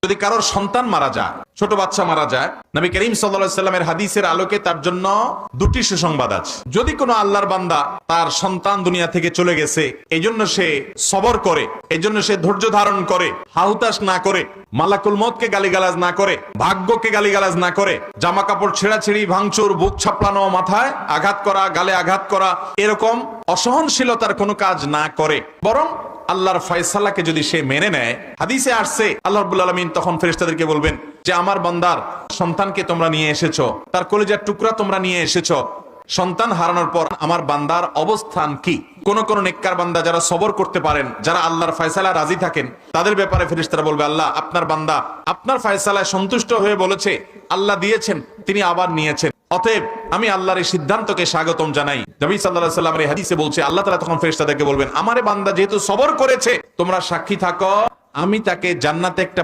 যদি কারোর সন্তান মারা যায়, ছোট বাচ্চা মারা যায়, নবী করিম সাল্লাল্লাহু আলাইহি সাল্লামের হাদিসের আলোকে তার জন্য দুটি সুসংবাদ আছে। যদি কোনো আল্লাহর বান্দা তার সন্তান দুনিয়া থেকে চলে গেছে, এই জন্য সে সবর করে, এই জন্য সে ধৈর্য ধারণ করে, হাহুতাশ না করে, মালাকুল মউতকে গালিগালাজ না করে, ভাগ্যকে গালিগালাজ না করে, জামা কাপড় ছেঁড়াছিড়ি, ভাঙচুর, বুক ছাপলানো, মাথায় আঘাত করা, গালে আঘাত করা, এরকম অসহনশীলতার কোনো কাজ না করে, বরং আল্লাহর ফয়সালাকে যদি সে মেনে নেয়, হাদিসে আসছে আল্লাহ রাব্বুল আলামিন তখন ফেরেশতাদেরকে বলবেন যে আমার বান্দার সন্তানকে তোমরা নিয়ে এসেছো, তার কলিজার টুকরা তোমরা নিয়ে এসেছো, সন্তান হারানোর পর আমার বান্দার অবস্থান কি? কোন কোন নেককার বান্দা যারা সবর করতে পারেন, যারা আল্লাহর ফয়সালা রাজি থাকেন, তাদের ব্যাপারে ফেরেশতারা বলবে আল্লাহ আপনার বান্দা আপনার ফয়সালায় সন্তুষ্ট হয়ে বলেছে, আল্লাহ দিয়েছেন, তিনি আবার নিয়েছেন, অতএব আমি আল্লাহর এই সিদ্ধান্তকে স্বাগতম জানাই। নবী সাল্লাল্লাহু আলাইহি ওয়াসাল্লামের হাদিসে বলছে আল্লাহ তাআলা তখন ফেরেশতাদেরকে বলবেন আমারে বান্দা যেহেতু সবর করেছে, তোমরা সাক্ষী থাকো, আমি তাকে জান্নাতে একটা